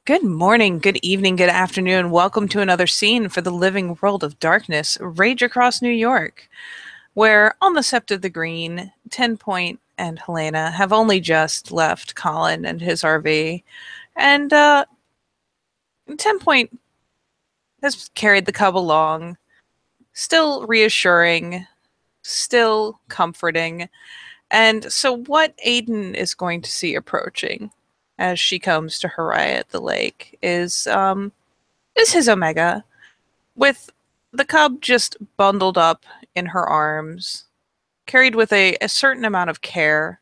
Good morning, good evening, good afternoon. Welcome to another scene for the living world of darkness, rage across New York, where on the Sept of the Green, 10 Point and Helena have only just left Colin and his RV, and 10 Point has carried the cub along, still reassuring, still comforting. And so, what Aiden is going to see approaching as she comes to her eye at the lake is his Omega, with the cub just bundled up in her arms, carried with a certain amount of care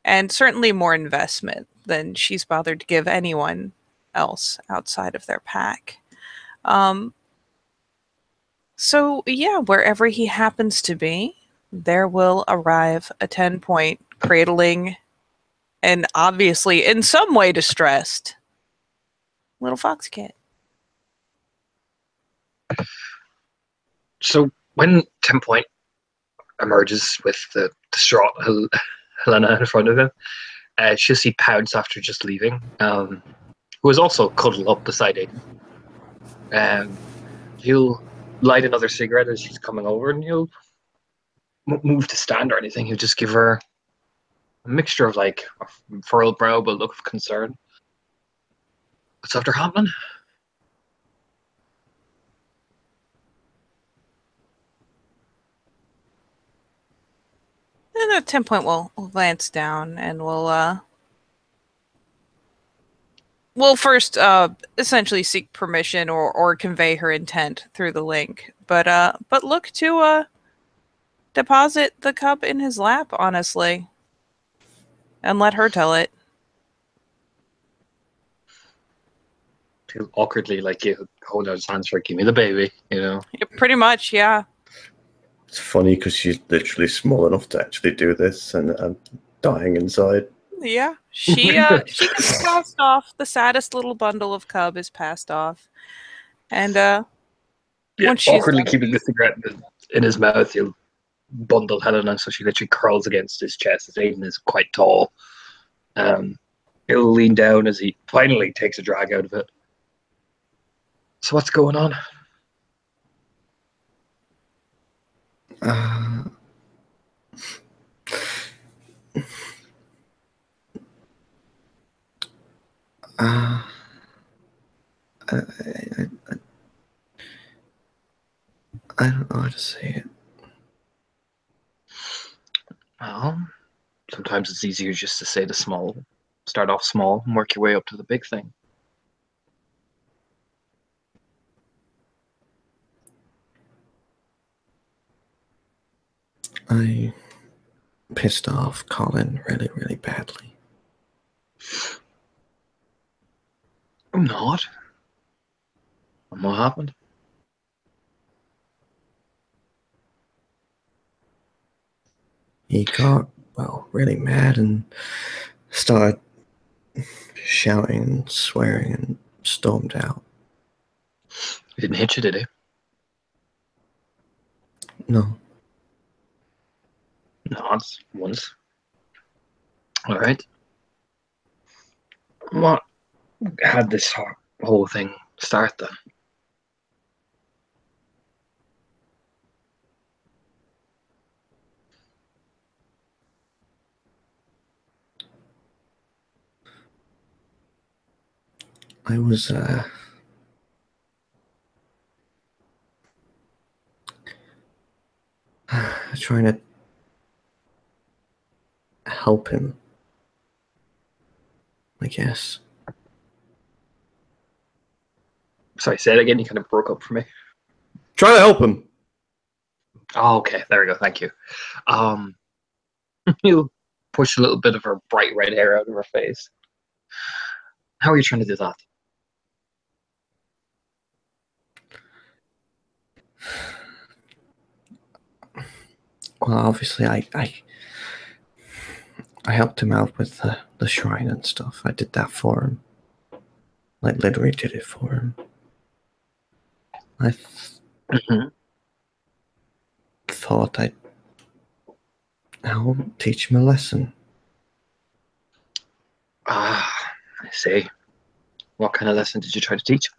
and certainly more investment than she's bothered to give anyone else outside of their pack. Um, so, yeah, wherever he happens to be, there will arrive a 10 point cradling and obviously in some way distressed little fox kit. So when 10 Point emerges with the distraught Helena in front of him, she'll see Pounce after just leaving, who is also cuddled up beside Aiden. He'll light another cigarette as she's coming over, and he'll move to stand or anything. He'll just give her a mixture of like a furrowed brow but look of concern. What's after happening? And at 10 point, we'll glance down and we'll first essentially seek permission or convey her intent through the link, but look to deposit the cup in his lap, honestly, and let her tell it. He'll awkwardly like you hold out his hands for "Give me the baby," Yeah, pretty much, yeah. It's funny because she's literally small enough to actually do this, and I'm dying inside. Yeah, she gets passed off. The saddest little bundle of cub is passed off, and once she's awkwardly done, keeping the cigarette in his mouth, he'll bundle Helena so she literally curls against his chest. As Aiden is quite tall. He'll lean down as he finally takes a drag out of it. So what's going on? I don't know how to say it. Well, sometimes it's easier just to say the small, start off small and work your way up to the big thing. I pissed off Colin really, really badly. I'm not. And what happened? He got, well, really mad and started shouting and swearing and stormed out. He didn't hit you, did he? No. Not once. All right. What had this whole thing start then? I was, trying to help him, I guess. Sorry, say it again. You kind of broke up for me. Try to help him. Oh, okay. There we go. Thank you. You push a little bit of her bright red hair out of her face. How are you trying to do that? Well, obviously, I helped him out with the shrine and stuff. I did that for him. Like, literally did it for him. I thought I'll teach him a lesson. Ah, I see. What kind of lesson did you try to teach him?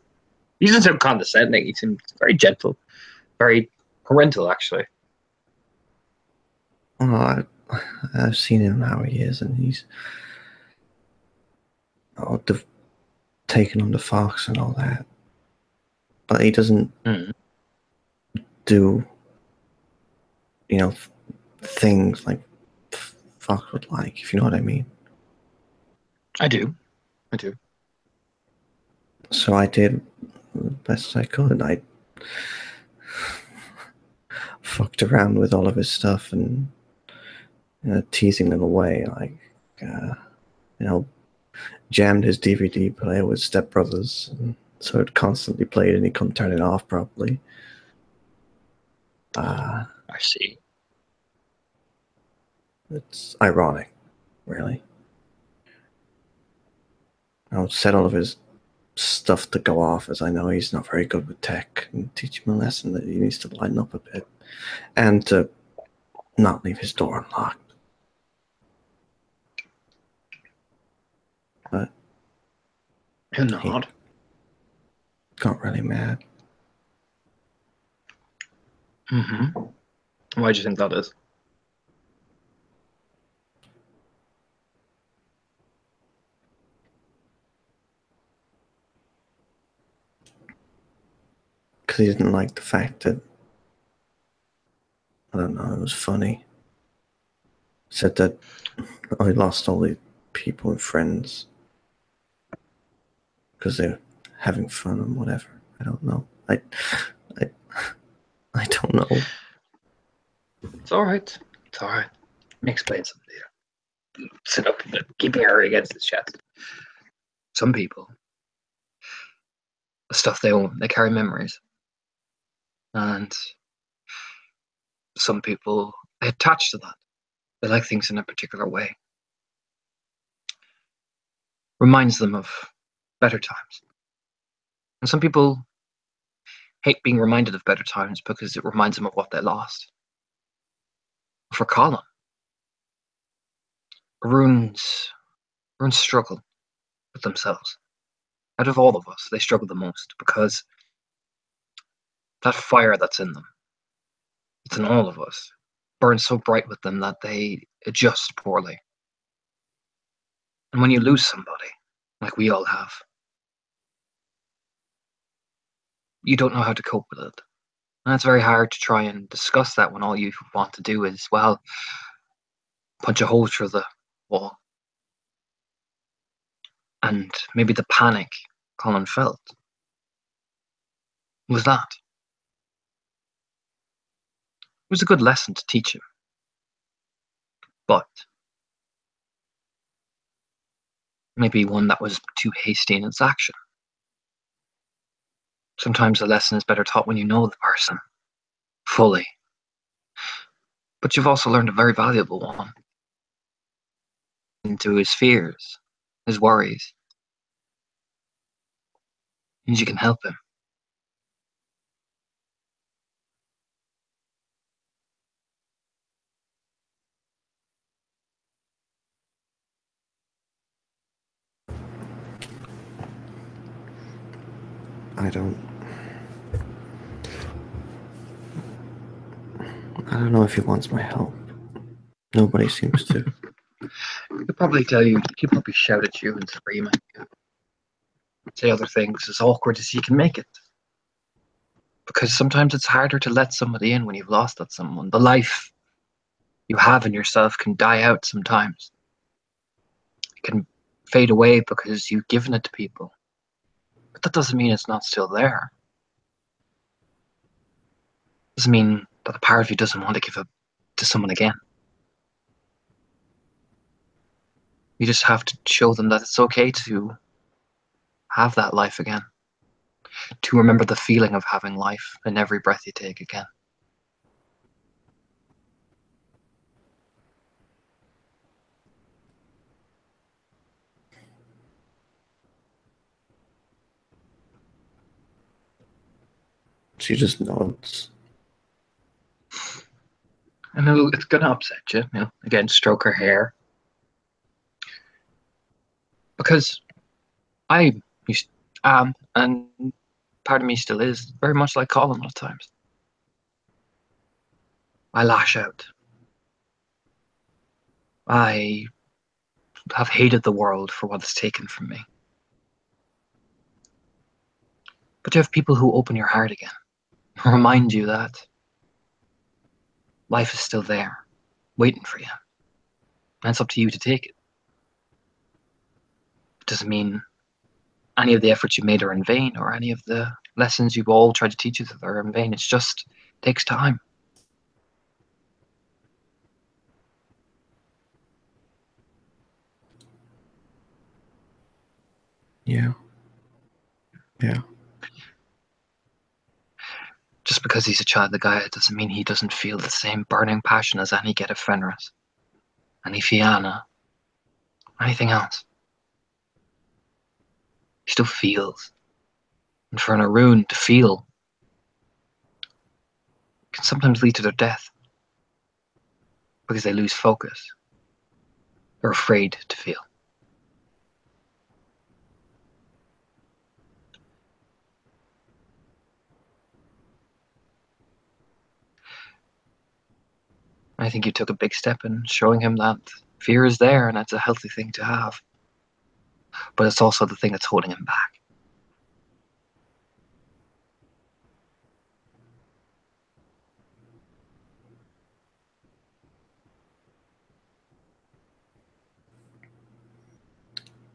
He doesn't sound condescending. He seems very gentle, very parental, actually. Oh, I've seen him how he is, and he's taken on the fox and all that. But he doesn't do, things like fox would like, if you know what I mean. I do. So I did the best I could. I fucked around with all of his stuff and teasing him away, like, jammed his DVD player with Step Brothers, and so it constantly played and he couldn't turn it off properly. I see. It's ironic, really. I'll set all of his stuff to go off, as I know he's not very good with tech, and teach him a lesson that he needs to lighten up a bit and to not leave his door unlocked. But You're not. Got really mad. Why do you think that is? Because he didn't like the fact that, I don't know, it was funny. Said that I lost all the people and friends because they're having fun and whatever. I don't know. I don't know. It's all right. Let me explain something to you. Sit up, keeping her against his chest. Some people, the stuff they own, they carry memories. And some people, they attach to that. They like things in a particular way. Reminds them of better times. And some people hate being reminded of better times because it reminds them of what they lost. For Colin, runes struggle with themselves. Out of all of us, they struggle the most because that fire that's in them, it's in all of us, burns so bright with them that they adjust poorly. And when you lose somebody, like we all have, you don't know how to cope with it. And it's very hard to try and discuss that when all you want to do is, well, punch a hole through the wall. And maybe the panic Colin felt was that. It was a good lesson to teach him. But maybe one that was too hasty in its action. Sometimes a lesson is better taught when you know the person fully. But you've also learned a very valuable one. Into his fears, his worries. And you can help him. I don't know if he wants my help. Nobody seems to. He'll probably tell you, he'll probably shout at you and scream at you. Say other things as awkward as he can make it. Because sometimes it's harder to let somebody in when you've lost that someone. The life you have in yourself can die out sometimes. It can fade away because you've given it to people. But that doesn't mean it's not still there. It doesn't mean that a part of you doesn't want to give it to someone again. You just have to show them that it's okay to have that life again. To remember the feeling of having life in every breath you take again. She just nods. And it's going to upset you, again, stroke her hair. Because I am, and part of me still is, very much like Colin at times. I lash out. I have hated the world for what it's taken from me. But you have people who open your heart again, remind you that life is still there, waiting for you. And it's up to you to take it. It doesn't mean any of the efforts you made are in vain, or any of the lessons you've all tried to teach you that are in vain. It's just takes time. Yeah. Yeah. Just because he's a child of the Gaia doesn't mean he doesn't feel the same burning passion as any Get of Fenris, any Fianna, anything else. He still feels. And for an Arun to feel can sometimes lead to their death because they lose focus. They're afraid to feel. I think you took a big step in showing him that fear is there and it's a healthy thing to have. But it's also the thing that's holding him back.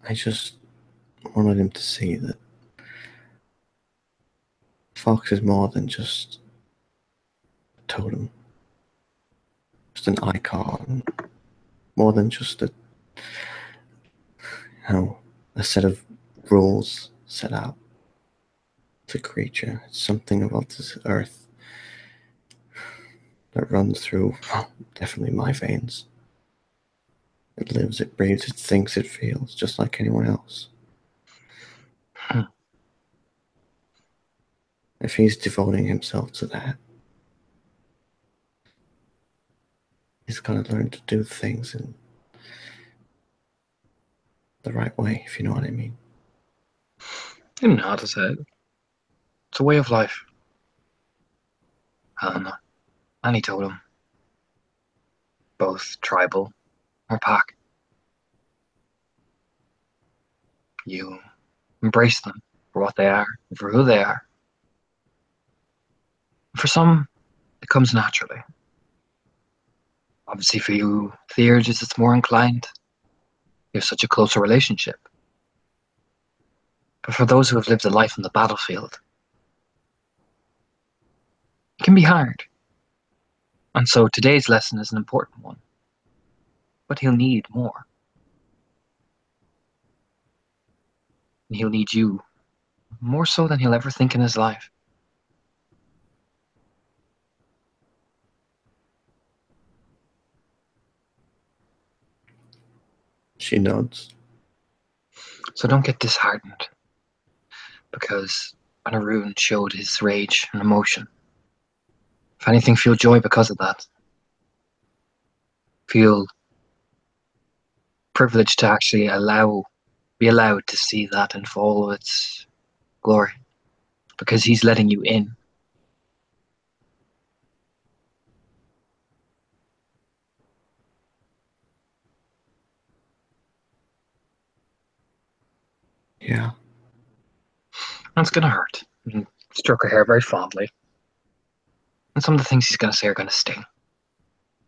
I just wanted him to see that Fox is more than just a totem, just an icon, more than just a set of rules set out. It's a creature. It's something about this earth that runs through, definitely my veins. It lives, it breathes, it thinks, it feels, just like anyone else. If he's devoting himself to that, he's got to learn to do things in the right way, if you know what I mean. You know how to say it. It's a way of life. I don't know. Any totem. Both tribal or pack. You embrace them for what they are, for who they are. For some, it comes naturally. Obviously, for you, Theurges, it's more inclined. You have such a closer relationship. But for those who have lived a life on the battlefield, it can be hard. And so today's lesson is an important one. But he'll need more. And he'll need you more so than he'll ever think in his life. She nods. So don't get disheartened. Because an Arun showed his rage and emotion. If anything, feel joy because of that. Feel privileged to actually be allowed to see that in all of its glory. Because he's letting you in. Yeah. And it's gonna hurt. And stroke her hair very fondly. And some of the things he's gonna say are gonna sting.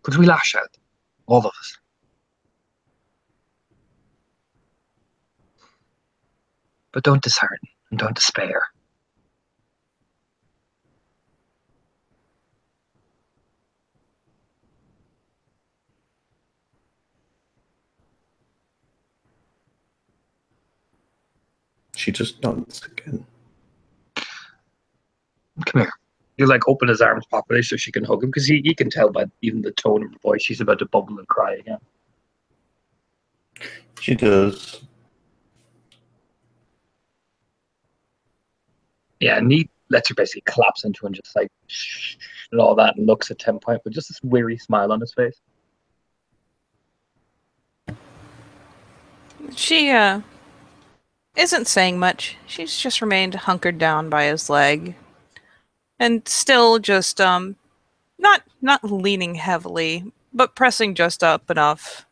Because we lash out. All of us. But don't dishearten and don't despair. She just nods again. Come here. You like open his arms properly so she can hug him because he can tell by even the tone of her voice she's about to bubble and cry again. She does. Yeah, and he lets her basically collapse into and just like and all that and looks at 10 Point with just this weary smile on his face. She isn't saying much. She's just remained hunkered down by his leg. And still just not leaning heavily, but pressing just up enough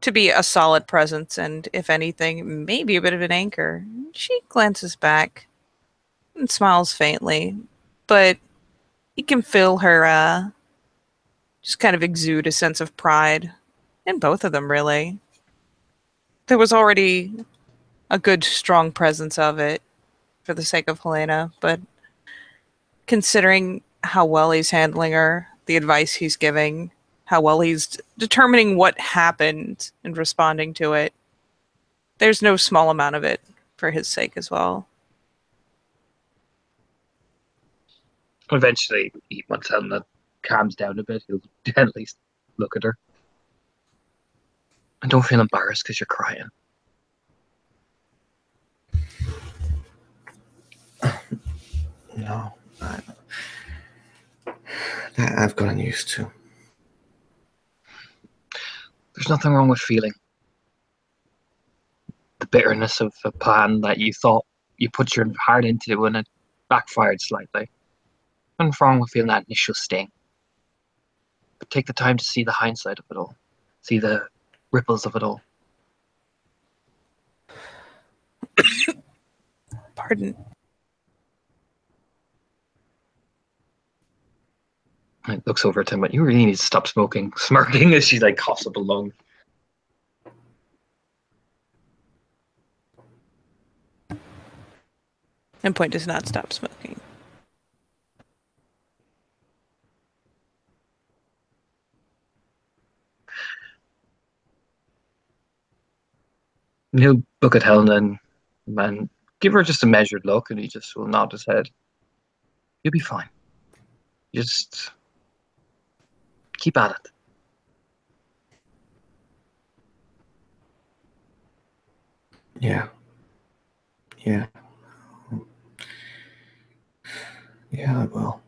to be a solid presence and, if anything, maybe a bit of an anchor. She glances back and smiles faintly, but you can feel her just kind of exude a sense of pride in both of them, really. There was already a good, strong presence of it for the sake of Helena, but considering how well he's handling her, the advice he's giving, how well he's determining what happened and responding to it, there's no small amount of it for his sake as well. Eventually, once Helena calms down a bit, he'll at least look at her. And don't feel embarrassed because you're crying. No, I've gotten used to. There's nothing wrong with feeling the bitterness of a plan that you thought you put your heart into and it backfired slightly. Nothing wrong with feeling that initial sting. But take the time to see the hindsight of it all. See the ripples of it all. Pardon. And it looks over at him, but you really need to stop smoking, smirking as she like coughs up a lung. And Point does not stop smoking. He'll look at Helena and give her just a measured look, and he just will nod his head. You'll be fine. Just keep at it. Yeah. Yeah. Yeah, I will.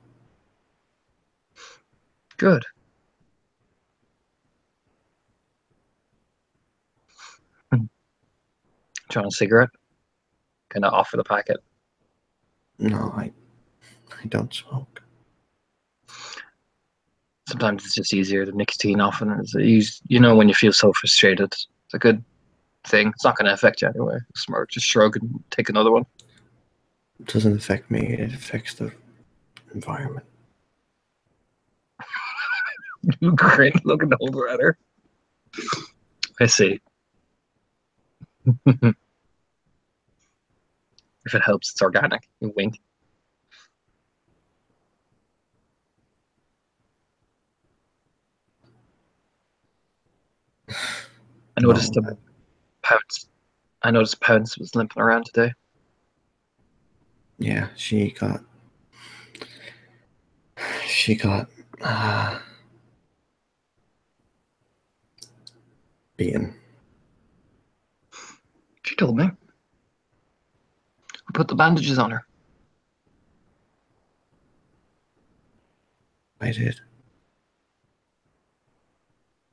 Good. Trying a cigarette? Kind of offer the packet. No, I don't smoke. Sometimes it's just easier. The nicotine often is, you know, when you feel so frustrated. It's a good thing. It's not going to affect you anyway. Smirk, just shrug and take another one. It doesn't affect me. It affects the environment. Great looking older at her. I see. If it helps, it's organic. You wink. I noticed No, the Pounce. I noticed Pounce was limping around today. yeah, she got beaten. She told me. I put the bandages on her. I did.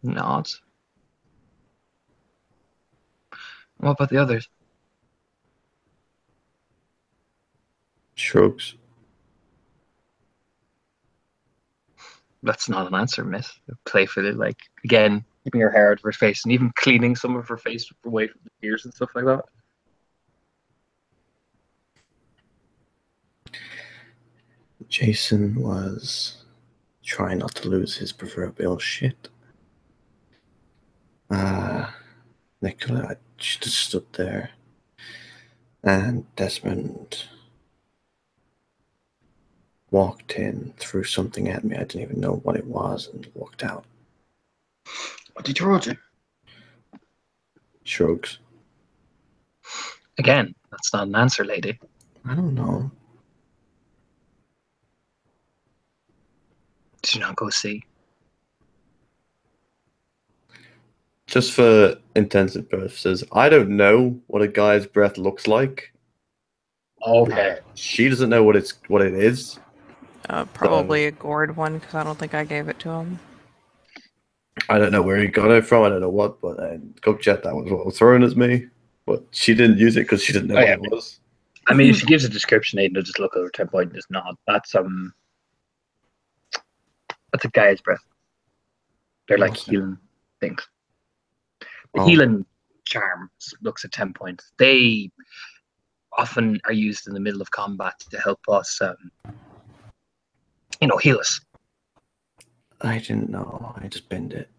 Nods. What about the others? Shrugs. That's not an answer, miss. Playfully, like, again, keeping her hair out of her face and even cleaning some of her face away from the ears and stuff like that. Jason was trying not to lose his proverbial shit. Nicola just stood there, and Desmond walked in, threw something at me. I didn't even know what it was, and walked out. What did you roll you? Shrugs. Again, that's not an answer, lady. I don't know. Did you not go see? Just for intensive purposes, I don't know what a guy's breath looks like. Okay. She doesn't know what it is. Probably a gourd one, because I don't think I gave it to him. I don't know where he got it from. I don't know what, but go check that was what was thrown at me. But she didn't use it because she didn't know what yeah. it was. I mean, if she gives a description, Aiden will just look at her 10 point and just nod. That's a guy's breath. They're like Okay. healing things. The Oh. healing charm looks at 10 points. They often are used in the middle of combat to help us, heal us. I didn't know. I just bend it.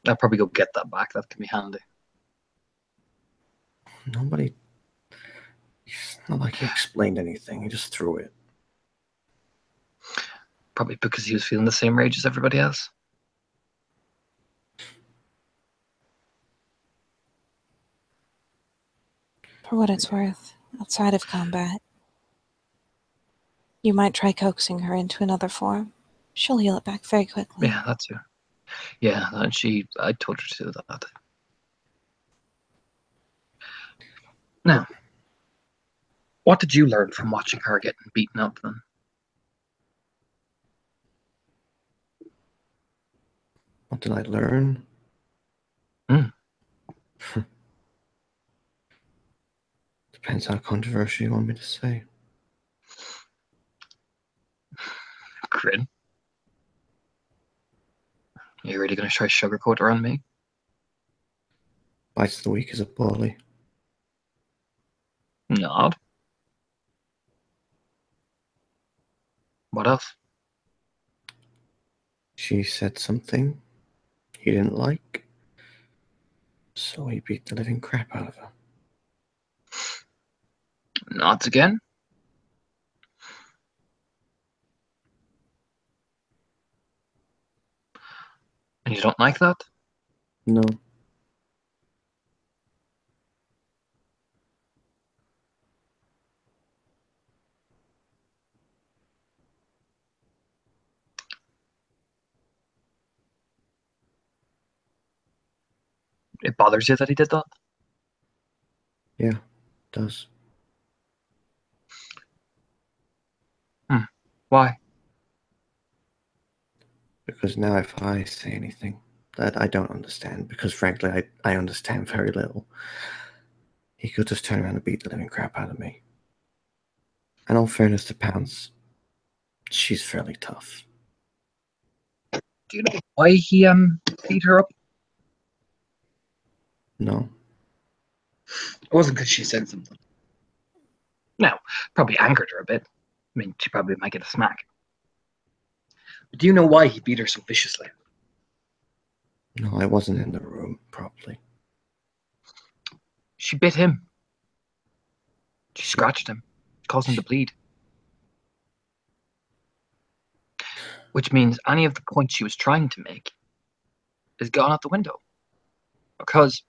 I'll probably go get that back. That can be handy. Nobody. It's not like he explained anything. He just threw it. Probably because he was feeling the same rage as everybody else. For what it's worth, outside of combat, you might try coaxing her into another form. She'll heal it back very quickly. Yeah, that's her. Yeah, and I told her to do that. Now, what did you learn from watching her getting beaten up then? What did I learn? Depends how controversial you want me to say. Grin. Are you really going to try sugarcoat her on me? Bites the weak as a bully. Nod. What else? She said something he didn't like, so he beat the living crap out of her. Nods again. And you don't like that? No. It bothers you that he did that? Yeah, it does. Why? Because now if I say anything that I don't understand, because frankly I understand very little, he could just turn around and beat the living crap out of me. And all fairness to Pounce, she's fairly tough. Do you know why he beat her up? No. It wasn't because she said something. No, probably angered her a bit. I mean, she probably might get a smack. But do you know why he beat her so viciously? No, I wasn't in the room properly. She bit him. She scratched him, caused him to bleed. Which means any of the points she was trying to make is gone out the window. Because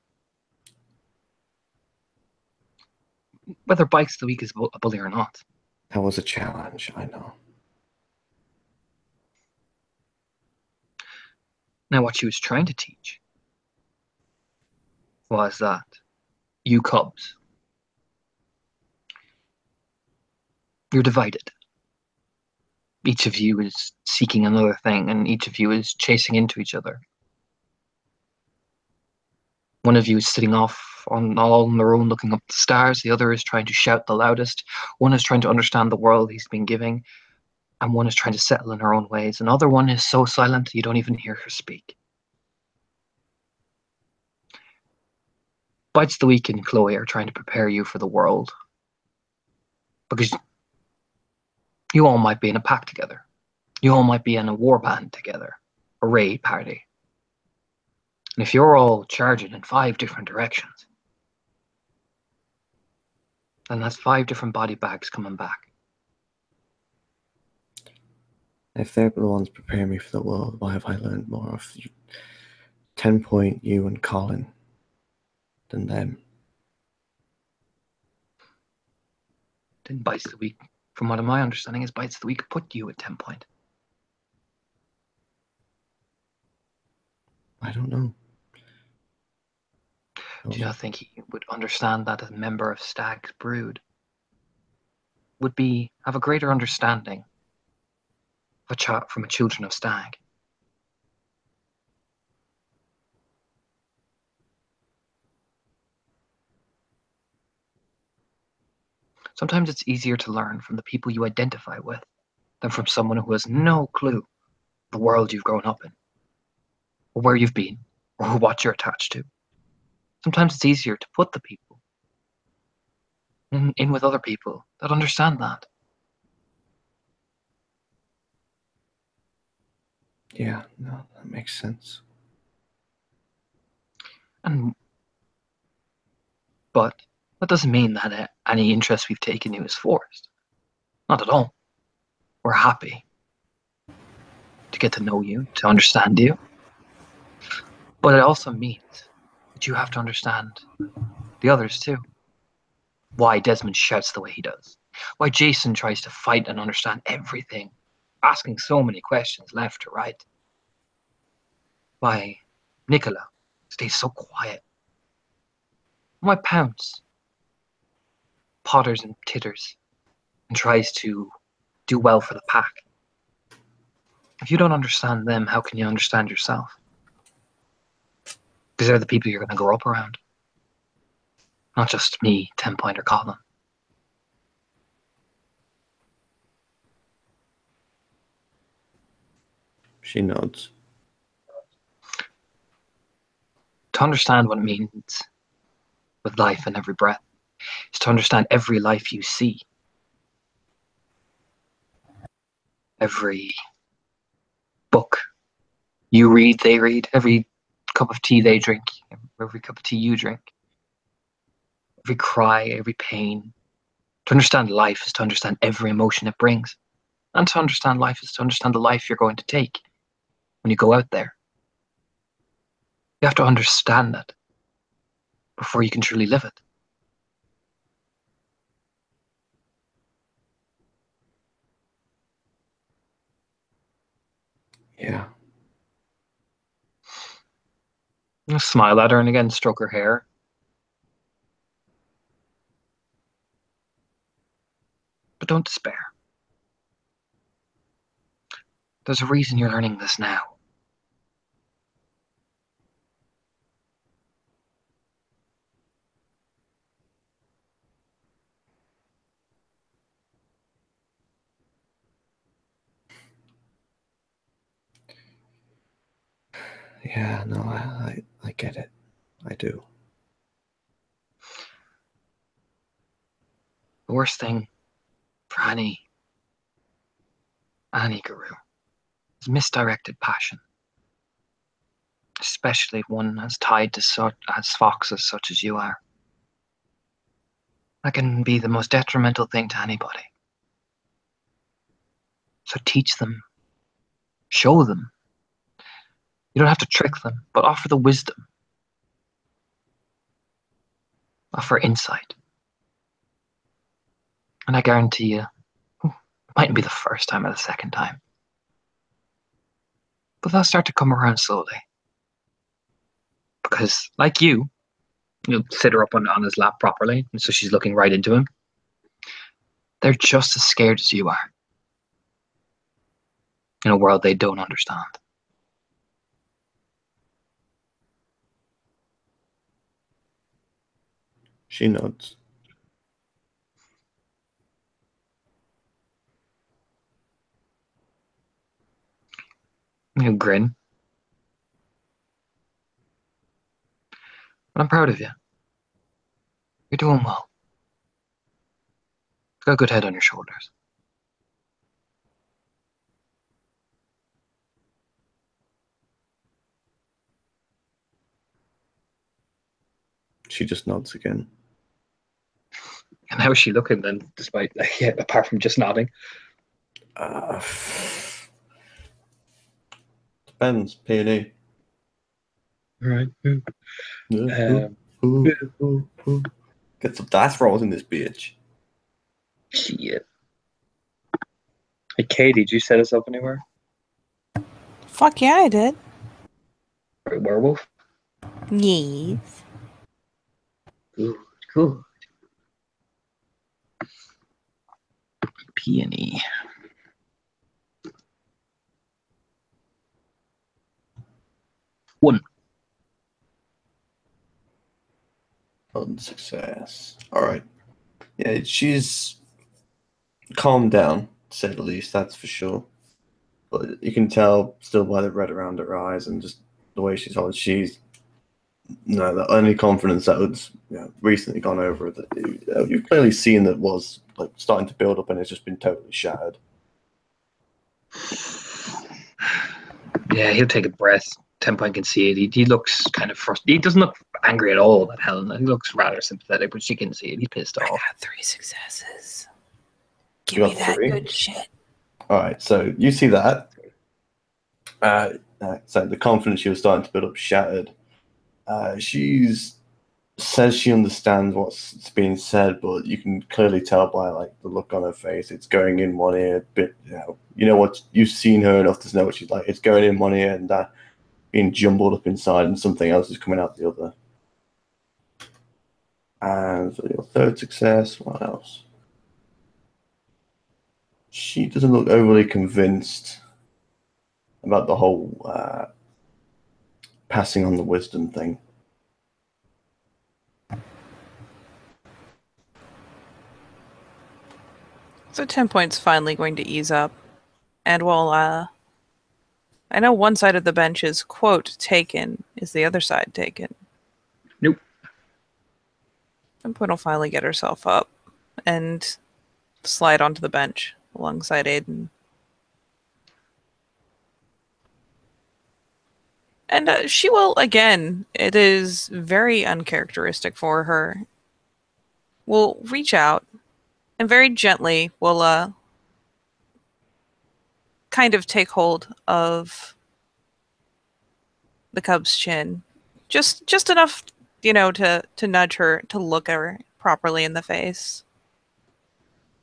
whether Bike's the weak is a bully or not. That was a challenge, I know. Now, what she was trying to teach was that you cubs, you're divided. Each of you is seeking another thing, and each of you is chasing into each other. One of you is sitting off all on their own looking up at the stars. The other is trying to shout the loudest. One is trying to understand the world he's been giving, and one is trying to settle in her own ways. Another one is so silent you don't even hear her speak. Bites the Weak and Chloe are trying to prepare you for the world. Because you all might be in a pack together. You all might be in a war band together. A raid party. And if you're all charging in 5 different directions, then that's 5 different body bags coming back. If they're the ones preparing me for the world, why have I learned more of you? 10 point you and Colin than them? Then Bites the Weak, from what my understanding is, Bites the Weak put you at 10 point. I don't know. Do you not think he would understand that a member of Stag's brood would have a greater understanding of from a children of Stag? Sometimes it's easier to learn from the people you identify with than from someone who has no clue the world you've grown up in, or where you've been, or what you're attached to. Sometimes it's easier to put the people in with other people that understand that. Yeah, no, that makes sense. But that doesn't mean that any interest we've taken in you is forced. Not at all. We're happy to get to know you, to understand you. But it also means that you have to understand the others too. Why Desmond shouts the way he does. Why Jason tries to fight and understand everything, asking so many questions left to right. Why Nicola stays so quiet. Why Pounce potters and titters and tries to do well for the pack. If you don't understand them, how can you understand yourself? Because they're the people you're going to grow up around. Not just me, 10 Point, or Colin. She nods. To understand what it means with life and every breath is to understand every life you see. Every book you read, they read. Every cup of tea they drink. Every cup of tea you drink. Every cry, every pain. To understand life is to understand every emotion it brings. And to understand life is to understand the life you're going to take when you go out there. You have to understand it before you can truly live it. Yeah. You smile at her and again stroke her hair. But don't despair. There's a reason you're learning this now. Yeah, no, I get it. I do. The worst thing for any guru is misdirected passion. Especially one as tied to as foxes such as you are. That can be the most detrimental thing to anybody. So teach them, show them. You don't have to trick them, but offer the wisdom. Offer insight. And I guarantee you, it mightn't be the first time or the second time. But they'll start to come around slowly. Because, like you sit her up on his lap properly, and so she's looking right into him. They're just as scared as you are. In a world they don't understand. She nods. You grin. But I'm proud of you. You're doing well. You've got a good head on your shoulders. She just nods again. And how is she looking then, despite, apart from just nodding? Depends, P&E. Right. Get some dice rolls in this bitch. Shit. Hey, Katie, did you set us up anywhere? Fuck yeah, I did. Werewolf? Yes. Good. Peony. One. Unsuccess. All right. Yeah, she's calmed down, to say the least, that's for sure. But you can tell still by the red around her eyes and just the way she's holding. She's no, the only confidence that was recently gone over that you've clearly seen that was like starting to build up and it's just been totally shattered. Yeah, he'll take a breath. Tenpoint can see it. He looks kind of frustrated. He doesn't look angry at all at Helena. He looks rather sympathetic, but she can see it. He's pissed I off. got 3 successes. Give You me got that 3. good shit. All right, so you see that. So the confidence she was starting to build up shattered. She's says she understands what's being said, but you can clearly tell by like the look on her face. It's going in one ear, bit you know what you've seen her enough to know what she's like. It's going in one ear and that being jumbled up inside, and something else is coming out the other. And for your third success, what else? She doesn't look overly convinced about the whole passing on the wisdom thing. So 10 points finally going to ease up. And while I know one side of the bench is, quote, taken, is the other side taken? Nope. 10 point will finally get herself up and slide onto the bench alongside Aiden. And she will, again, it is very uncharacteristic for her, will reach out and very gently will kind of take hold of the cub's chin. Just enough, to nudge her, to look her properly in the face.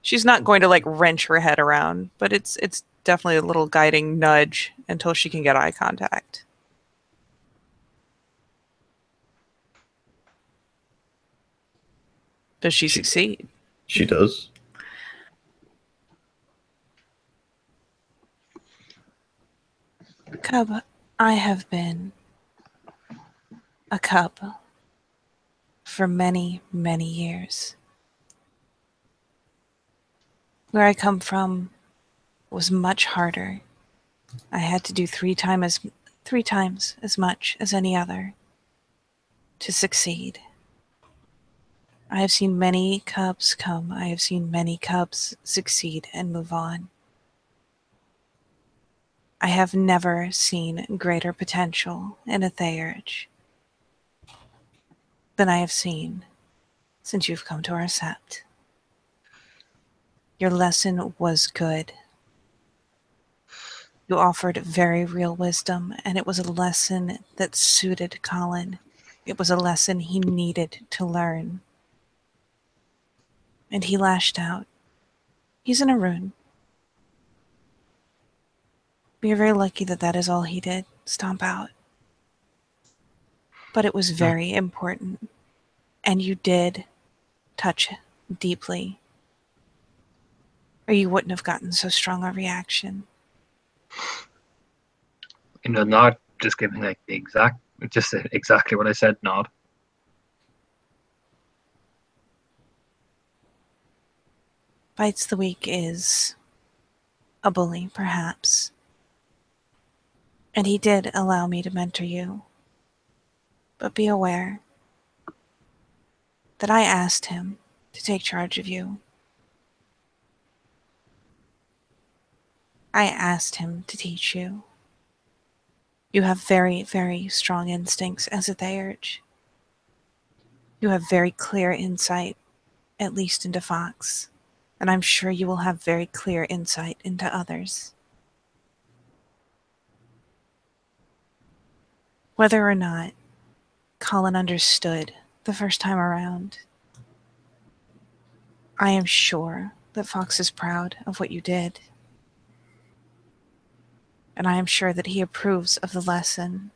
She's not going to like wrench her head around, but it's definitely a little guiding nudge until she can get eye contact. Does she succeed? She does. Cub, I have been a cub for many, many years. Where I come from was much harder. I had to do 3 times as much as any other to succeed. I have seen many cubs come. I have seen many cubs succeed and move on. I have never seen greater potential in a Theurge than I have seen since you've come to our sept. Your lesson was good. You offered very real wisdom, and it was a lesson that suited Colin. It was a lesson he needed to learn. And he lashed out. He's in a rune. We are very lucky that that is all he did, stomp out. But it was very important, and you did touch deeply, or you wouldn't have gotten so strong a reaction. Not just giving like the exact, just exactly what I said. Nod. Bites the weak is a bully, perhaps. And he did allow me to mentor you. But be aware that I asked him to take charge of you. I asked him to teach you. You have very, very strong instincts as a Theurge. You have very clear insight, at least into Fox, and I'm sure you will have very clear insight into others. Whether or not Colin understood the first time around, I am sure that Fox is proud of what you did. And I am sure that he approves of the lesson.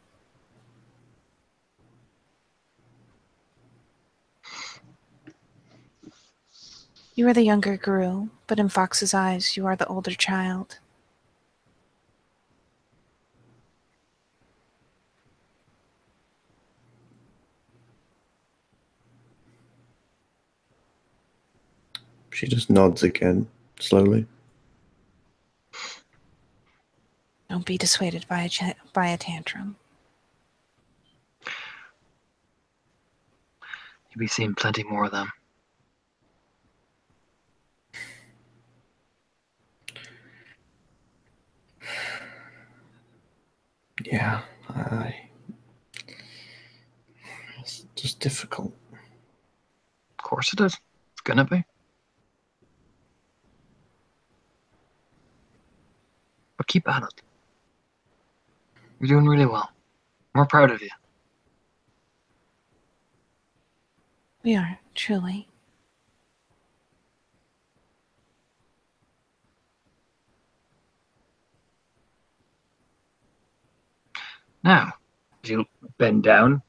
You are the younger Guru, but in Fox's eyes, you are the older child. She just nods again, slowly. Don't be dissuaded by a tantrum. You'll be seeing plenty more of them. Yeah, it's just difficult. Of course it is. It's gonna be. But keep at it. You're doing really well. We're proud of you. We are, truly. Now, as you bend down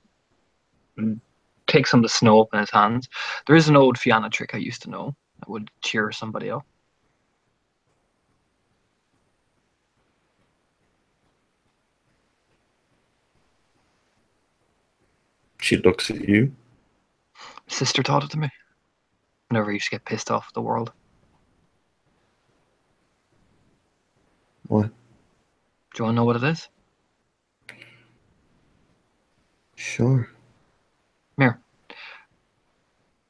and take some of the snow up in his hands, there is an old Fianna trick I used to know that would cheer somebody up. She looks at you. Sister taught it to me. Whenever I used to get pissed off at the world. What? Do you want to know what it is? Sure. Come here.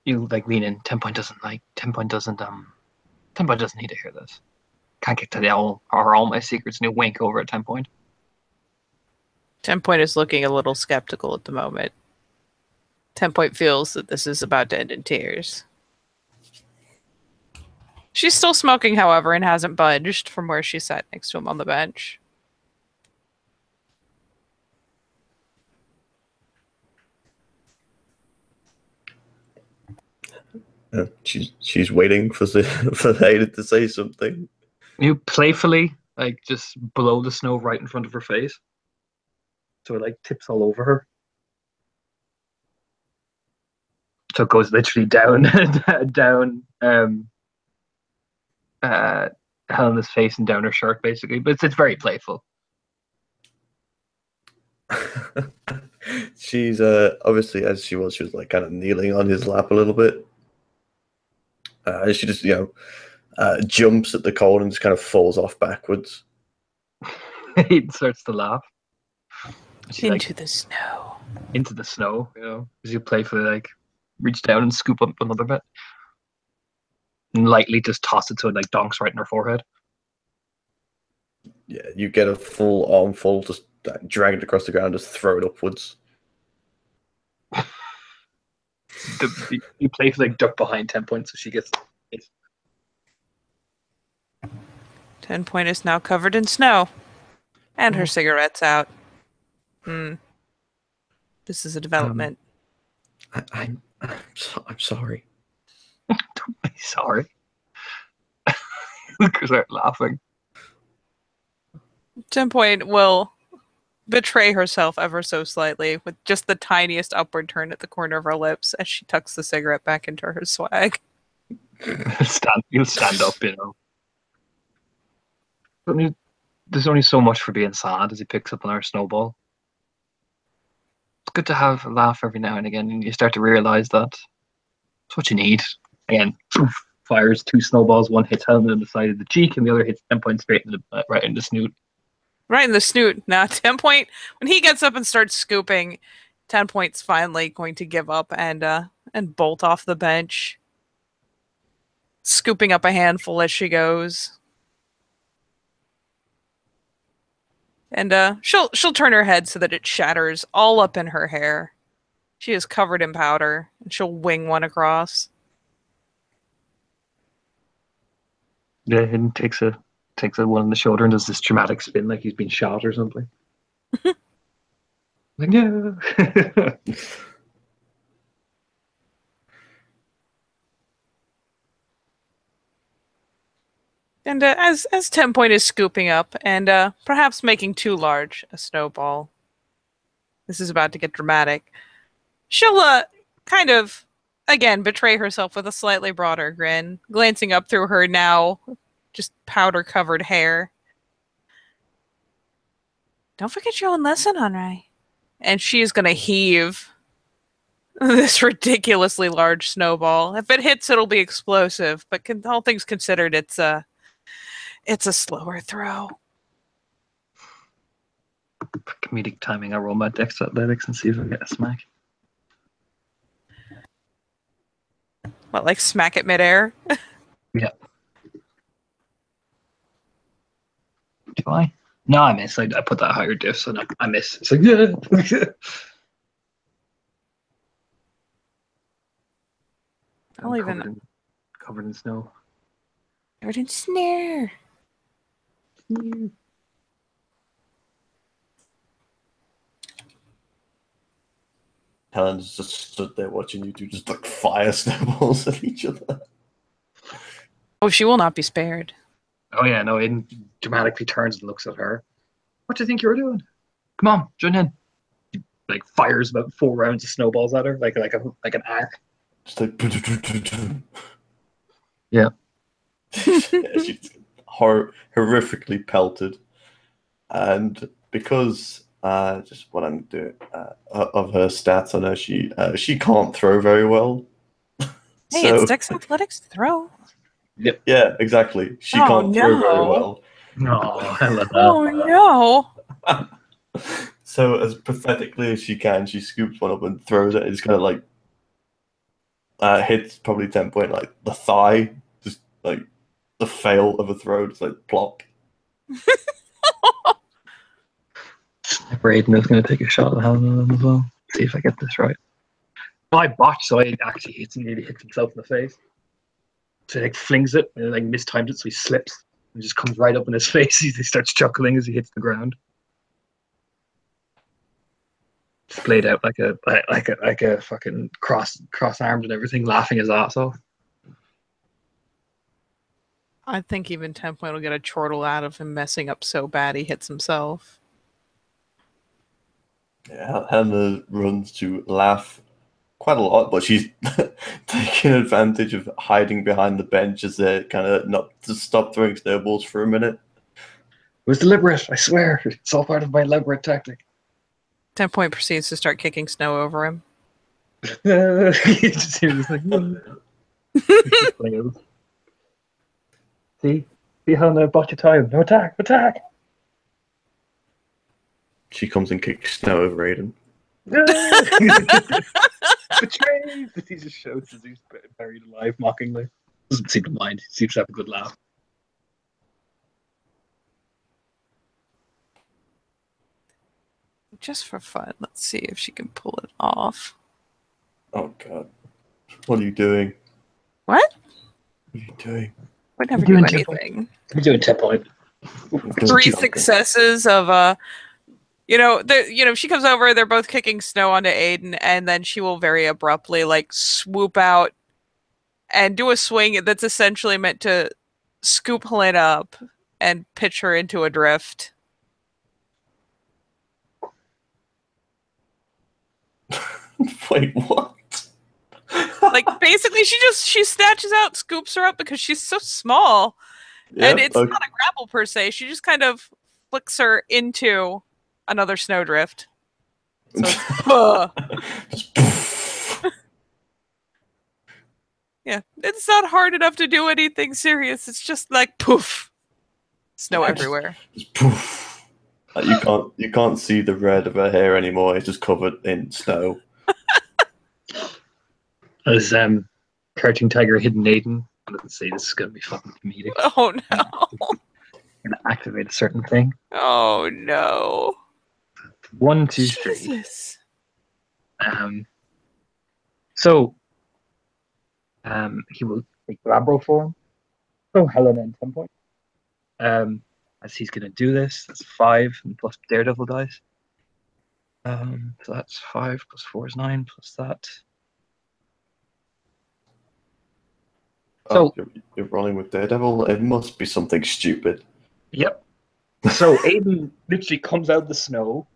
You like lean in. 10 Point doesn't like 10 Point doesn't 10 Point doesn't need to hear this. Can't get to the all my secrets, and you wink over at 10 Point. 10 is looking a little skeptical at the moment. 10 feels that this is about to end in tears. She's still smoking, however, and hasn't budged from where she sat next to him on the bench. She's waiting for Ada to say something. You playfully just blow the snow right in front of her face, so it tips all over her. So it goes literally down, down Helena's face and down her shirt, basically. But it's very playful. She's obviously, as she was kind of kneeling on his lap a little bit. She just jumps at the cold and just kind of falls off backwards. He starts to laugh. Into the snow. Into the snow, as you playfully reach down and scoop up another bit. And lightly just toss it so it donks right in her forehead. Yeah, you get a full armful, just drag it across the ground, just throw it upwards. You playfully duck behind 10 so she gets it. 10 is now covered in snow. And her cigarette's out. This is a development. I'm sorry. Don't be sorry. Look at her laughing. 10 will betray herself ever so slightly with just the tiniest upward turn at the corner of her lips as she tucks the cigarette back into her swag. You'll stand up, There's only so much for being sad as he picks up another snowball. It's good to have a laugh every now and again, and you start to realize that it's what you need. Again, fires 2 snowballs. One hits Helena in the side of the cheek, and the other hits 10 straight right in the snoot. Right in the snoot. Now, 10 when he gets up and starts scooping, 10 finally going to give up and bolt off the bench, scooping up a handful as she goes. And she'll turn her head so that it shatters all up in her hair. She is covered in powder, and she'll wing one across. Yeah, and takes a one on the shoulder and does this dramatic spin like he's been shot or something. Yeah. And as 10 is scooping up and perhaps making too large a snowball, this is about to get dramatic. She'll kind of, again, betray herself with a slightly broader grin, glancing up through her now just powder-covered hair. Don't forget your own lesson, Henri. And she is going to heave this ridiculously large snowball. If it hits, it'll be explosive. But all things considered, it's a slower throw. For comedic timing, I roll my Dex Athletics and see if I get a smack. What, like smack it midair? Yeah. Do I? No, I miss. I put that higher diff, so no, I miss. It's like, yeah. I'll even covered in snow. covered in snare. Helen's just stood there watching you two just like fire snowballs at each other. Oh, she will not be spared. Oh yeah, no, Aiden dramatically turns and looks at her. What do you think you were doing? Come on, join in. He, like, fires about 4 rounds of snowballs at her, like an arc. Just like yeah. She's horrifically pelted, and because just what I'm doing of her stats, I know she can't throw very well. Hey, it's Dex Athletics to throw. Yep. Yeah, exactly. She can't throw very well. Oh, I love that. Oh no! So as pathetically as she can, she scoops one up and throws it. It's kind of like hits probably 10 point, like the thigh, just like the fail of a throw, just like plop. Braden is going to take a shot at Helen as well. See if I get this right. I botched, so I actually nearly hits himself in the face. So he like flings it and like mistimed it, so he slips and just comes right up in his face. He starts chuckling as he hits the ground. Splayed out like a fucking cross armed and everything, laughing his ass off. I think even 10 point will get a chortle out of him messing up so bad he hits himself. Yeah, Hannah runs to laugh quite a lot, but she's taking advantage of hiding behind the bench as they're kind of not to stop throwing snowballs for a minute. It was deliberate, I swear. It's all part of my elaborate tactic. 10 point proceeds to start kicking snow over him. You just hear this like, See how I bought your time. No attack, attack. She comes and kicks snow over Aiden. Betrayed! He just shouts as he's buried alive mockingly. Doesn't seem to mind. He seems to have a good laugh. Just for fun, let's see if she can pull it off. Oh god. What are you doing? What? What are you doing? We never do anything. We're doing 10 point. 3 successes of she comes over, they're both kicking snow onto Aiden, and then she will very abruptly like swoop out and do a swing that's essentially meant to scoop Helena up and pitch her into a drift. Wait, what? Like basically she snatches out, scoops her up because she's so small. Yep, and it's not a grapple per se. She just kind of flicks her into another snowdrift. So yeah, it's not hard enough to do anything serious. It's just like poof, snow everywhere. Just poof. You can't see the red of her hair anymore. It's just covered in snow. As Crouching Tiger, Hidden Aiden. Let's see, this is gonna be fucking comedic. Oh no! I'm gonna activate a certain thing. Oh no! 1, 2, 3. Jesus. So he will take Glabro form. Oh, Helena and 10 point. As he's gonna do this, that's 5 and plus Daredevil dice. So that's 5 plus 4 is 9 plus that. So you're rolling with Daredevil. It must be something stupid. Yep. So Aiden literally comes out of the snow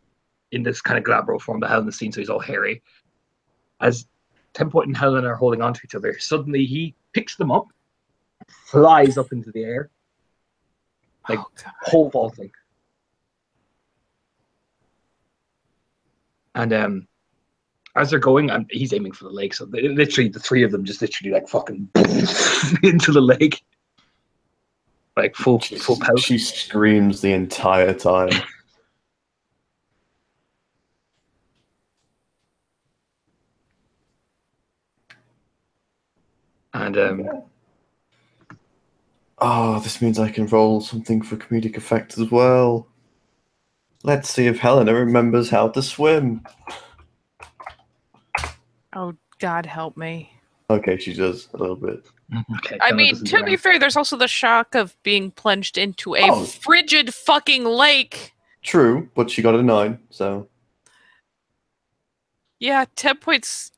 in this kind of Glabro form, the Helen scene, so he's all hairy. As 10 point and Helen are holding on to each other, suddenly he picks them up, flies up into the air, like pole vaulting. And as they're going, he's aiming for the lake. So literally, the three of them just literally like fucking into the lake, like full pelt. She screams the entire time. And oh, this means I can roll something for comedic effect as well. Let's see if Helena remembers how to swim. Oh, God help me. Okay, she does a little bit. okay, I mean, to be fair, there's also the shock of being plunged into a frigid fucking lake. True, but she got a 9, so... Yeah, 10 points,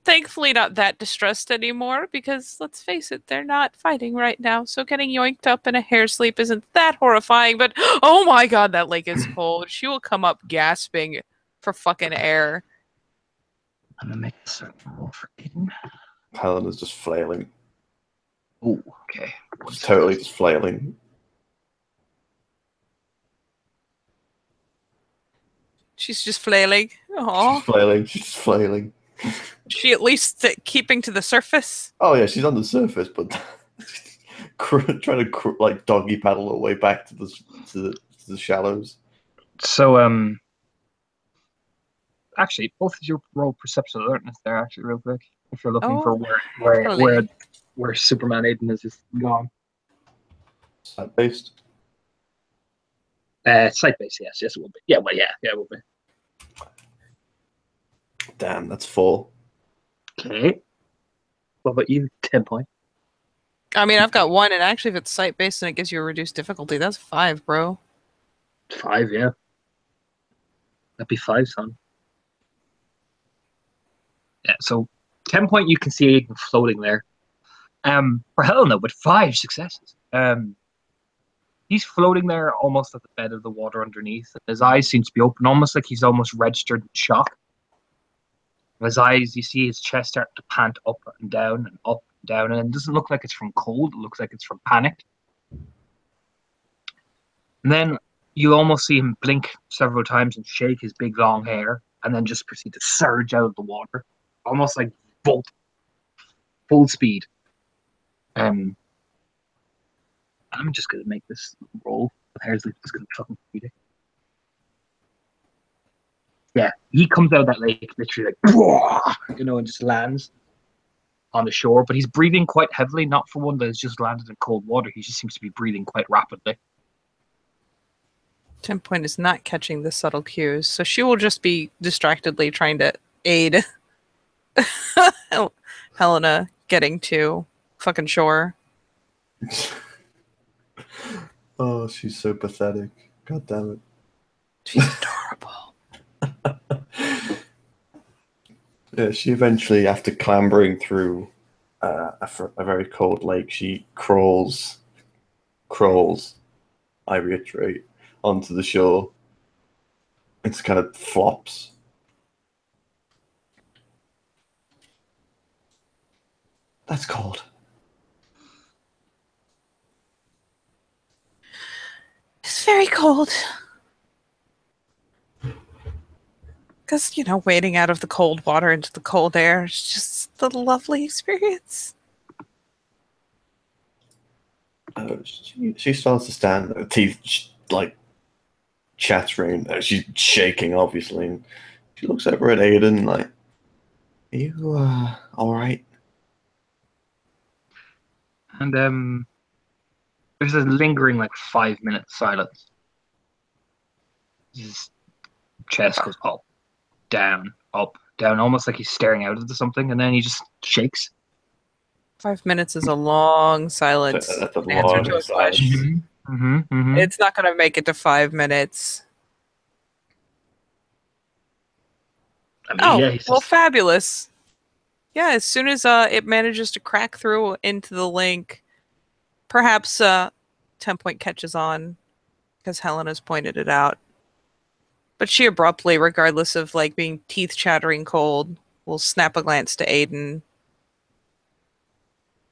thankfully not that distressed anymore, because, let's face it, they're not fighting right now, so getting yoinked up in a hair sleep isn't that horrifying, but oh my god, that lake is cold. She will come up gasping for fucking air. I'm gonna make a certain roll for Aiden. Helena's just flailing. Oh, okay. She's totally just flailing. She's just flailing. Aww. She's just flailing. She at least keeping to the surface? Oh yeah, she's on the surface, but trying to like doggy paddle her way back to the shallows. So actually, both of you roll perception alertness there. Actually, real quick, if you're looking for where Superman Aiden is just gone. Sight based. Sight based, yes, it will be. Yeah, well, yeah, it will be. Damn, that's 4. Okay. What about you? 10 point. I mean, I've got 1, and actually, if it's sight based and it gives you a reduced difficulty, that's 5, bro. 5, yeah. That'd be 5, son. Yeah, so 10 point, you can see Aiden floating there. For Helena, with 5 successes. He's floating there almost at the bed of the water underneath. His eyes seem to be open, almost like he's almost registered shock. His eyes, you see his chest start to pant up and down and up and down, and it doesn't look like it's from cold, it looks like it's from panic. And then you almost see him blink several times and shake his big long hair, and then just proceed to surge out of the water, almost like bolt, full speed. I'm just going to make this roll. The hair's like just going to fucking beat it. Yeah, he comes out of that lake literally like, and just lands on the shore. But he's breathing quite heavily, not for one that has just landed in cold water. He just seems to be breathing quite rapidly. 10 point is not catching the subtle cues, so she will just be distractedly trying to aid Helena getting to fucking shore. Oh, she's so pathetic. God damn it. She's adorable. Yeah, she eventually, after clambering through a very cold lake, she crawls, I reiterate, onto the shore. It's kind of flops. That's cold. It's very cold. Because, wading out of the cold water into the cold air is just a lovely experience. She starts to stand, her teeth like chattering. She's shaking, obviously. And she looks over at Aiden like, "Are you all right?" And there's a lingering 5-minute silence. His chest goes up, down, almost like he's staring out into something, and then he just shakes. 5 minutes is a long silence. That's a in answer long to a silence. question. It's not going to make it to 5 minutes. Well, fabulous. Yeah, as soon as it manages to crack through into the link, perhaps 10 point catches on, because Helena's pointed it out. But she abruptly, regardless of being teeth chattering cold, will snap a glance to Aiden.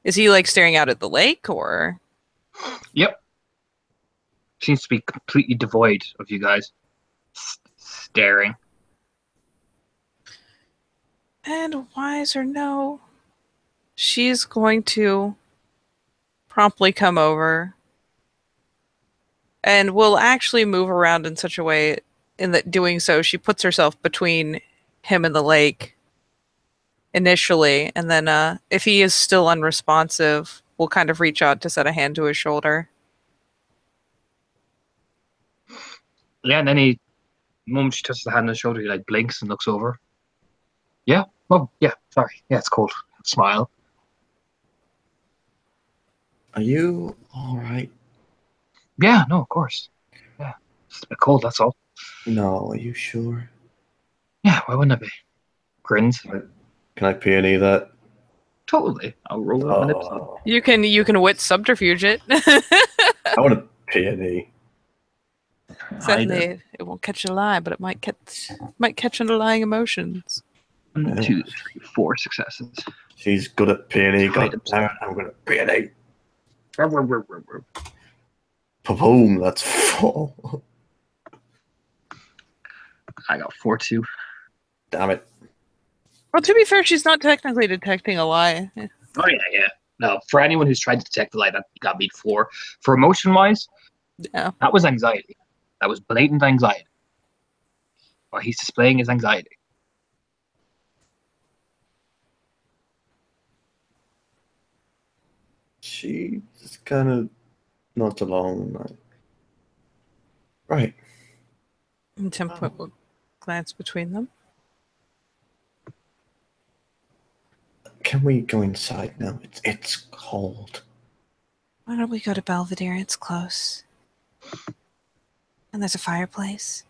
Is he staring out at the lake, or? Yep. Seems to be completely devoid of you guys. Staring. And wise or no, she's going to promptly come over and will actually move around in such a way in that doing so she puts herself between him and the lake initially, and then if he is still unresponsive, we'll kind of reach out to set a hand to his shoulder. Yeah, and then the moment she touches the hand on his shoulder, he like blinks and looks over. Yeah. Oh, yeah. Sorry. Yeah, it's cold. Smile. Are you all right? Yeah. No, of course. Yeah. It's a bit cold. That's all. No, are you sure? Yeah. Why wouldn't it be? Grins. Can I peony that? Totally. I'll roll up my lips. Oh, You can wit subterfuge it. I want to peony. Sadly, it won't catch a lie, but it might catch underlying emotions. 1, 2, 3, 4 successes. She's good at peony. Hide God damn it, I'm going to peony. I Boom, that's 4. got 4, 2. Damn it. Well, to be fair, she's not technically detecting a lie. Oh yeah, yeah. No, for anyone who's tried to detect the lie, that got beat 4. For emotion-wise, Yeah. that was anxiety. That was blatant anxiety. Well, he's displaying his anxiety. She just kind of nods along. Like, right. And Tempoint will glance between them. Can we go inside now? It's cold. Why don't we go to Belvedere? It's close. And there's a fireplace.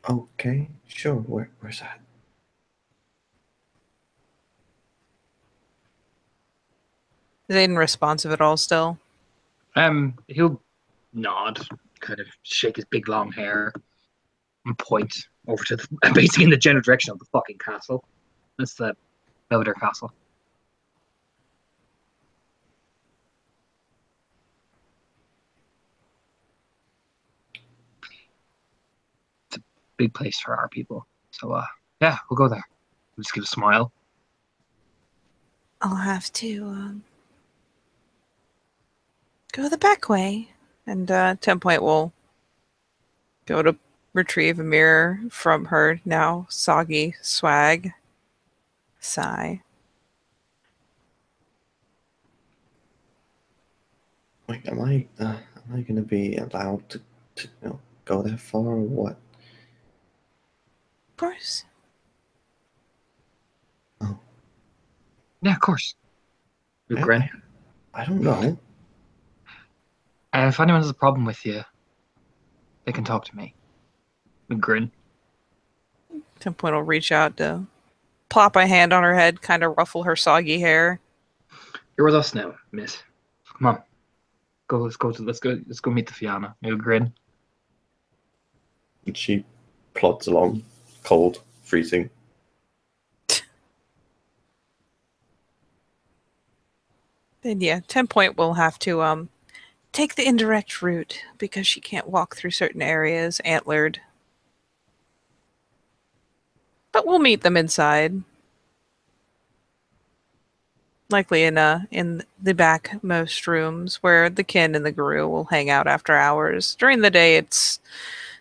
Okay, sure. Where's that? Is Aiden responsive at all still? He'll nod, kind of shake his big long hair, and point over to basically in the general direction of the fucking castle. That's the Belvedere Castle. It's a big place for our people. So yeah, we'll go there. We'll just give a smile. I'll have to go the back way. And Tempoint will go to retrieve a mirror from her now soggy swag. Sigh. Like, am I going to be allowed to go that far or what? Of course. Oh. Yeah, of course. With grin. I don't know. If anyone has a problem with you, they can talk to me. With grin. Tempoint will reach out to plop a hand on her head, kind of ruffle her soggy hair. You're with us now, miss. Come on. Let's go meet the Fianna. With grin. And she plods along, cold, freezing. Then yeah, Tempoint will have to take the indirect route because she can't walk through certain areas, antlered. But we'll meet them inside. Likely in the backmost rooms where the kin and the guru will hang out after hours. During the day it's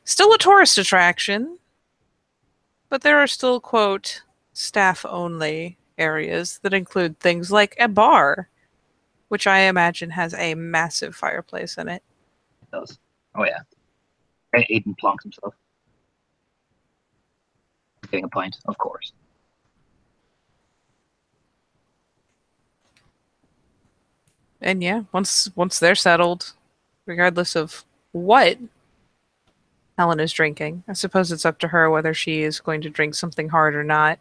still a tourist attraction, but there are still, quote, staff only areas that include things like a bar, which I imagine has a massive fireplace in it. It does. Oh yeah. Aiden plonks himself. Getting a pint, of course. And yeah, once they're settled, regardless of what Helen is drinking, I suppose it's up to her whether she is going to drink something hard or not.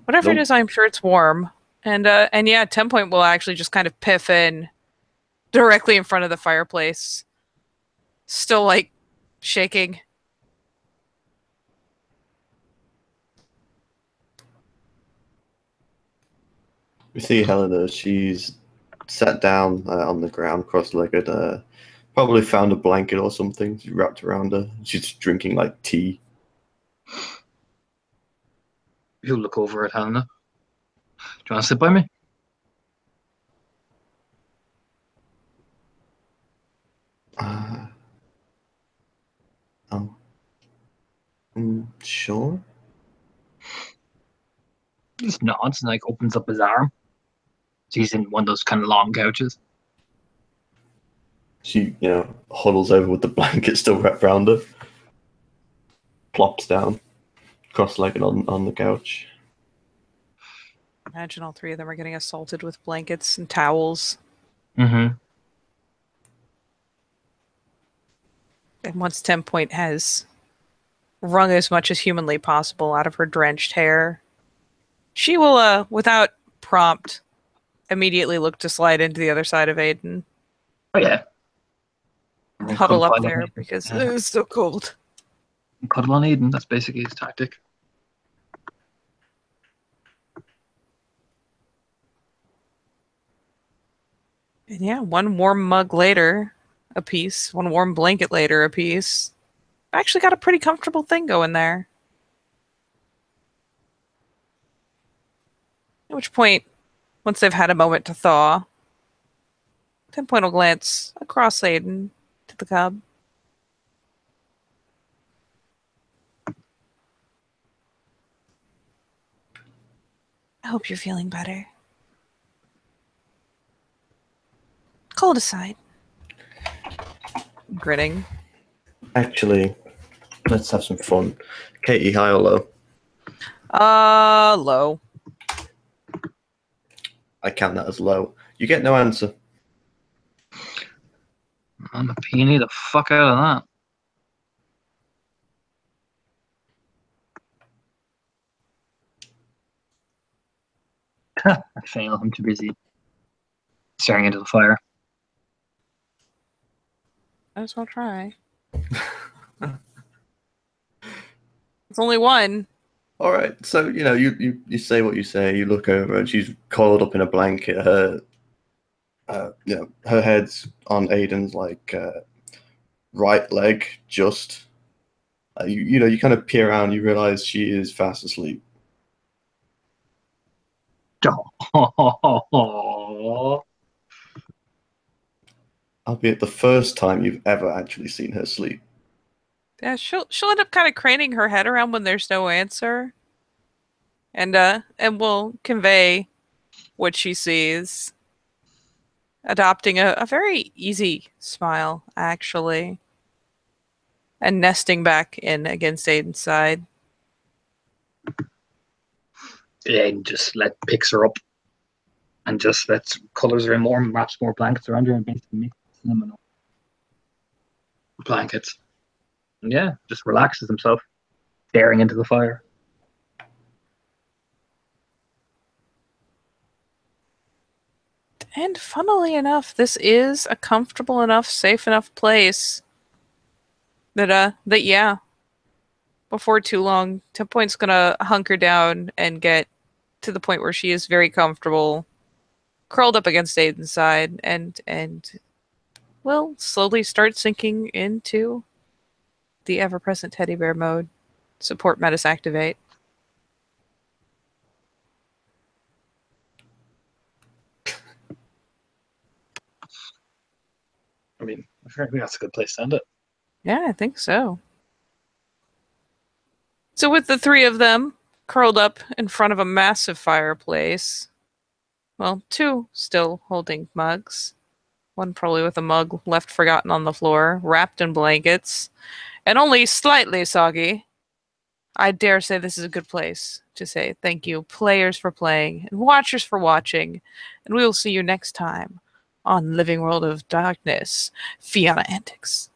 Whatever it Nope. is, I'm sure it's warm. And yeah, Tempoint will actually just kind of piff in directly in front of the fireplace, still like shaking. We see Helena. She's sat down on the ground, cross-legged, Probably found a blanket or something wrapped around her. She's drinking like tea. You look over at Helena. Do you want to sit by me? Oh. Sure. He just nods and like opens up his arm. So he's in one of those kind of long couches. She, huddles over with the blanket still wrapped around her. Plops down, cross-legged on the couch. Imagine all three of them are getting assaulted with blankets and towels. Mm-hmm. And once 10 Point has wrung as much as humanly possible out of her drenched hair, she will, without prompt, immediately look to slide into the other side of Aiden. Oh yeah. And huddle up there because it's so cold. Cuddle on Aiden. That's basically his tactic. And yeah, one warm mug later, a piece. One warm blanket later, a piece. Actually got a pretty comfortable thing going there. At which point, once they've had a moment to thaw, 10 Point will glance across Aiden to the cub. I hope you're feeling better. Cold aside. Grinning. Actually, let's have some fun. Katie, high or low? Low. I count that as low. You get no answer. I'm a peony the fuck out of that. I fail. I'm too busy staring into the fire. I just want to try. It's only one. All right. So, you say what you say. You look over and she's coiled up in a blanket. Her head's on Aiden's right leg. Just you kind of peer around. You realize she is fast asleep. Oh. Albeit the first time you've ever actually seen her sleep. Yeah, she'll end up kind of craning her head around when there's no answer. And will convey what she sees. Adopting a very easy smile, actually. And nesting back in against Aiden's side. Aiden just picks her up and just colors her in more, wraps more blankets around her, and basically makes them enough blankets. And yeah, just relaxes himself, staring into the fire. And funnily enough, this is a comfortable enough, safe enough place that yeah, before too long, 10 Point's gonna hunker down and get to the point where she is very comfortable, curled up against Aiden's side, and will slowly start sinking into the ever-present teddy bear mode. Support Metis activate. I mean, I think that's a good place to end it. Yeah, I think so. So with the three of them curled up in front of a massive fireplace, well, two still holding mugs, one probably with a mug left forgotten on the floor, wrapped in blankets, and only slightly soggy, I dare say this is a good place to say thank you, players, for playing, and watchers for watching, and we will see you next time on Living World of Darkness, Fiona Antics.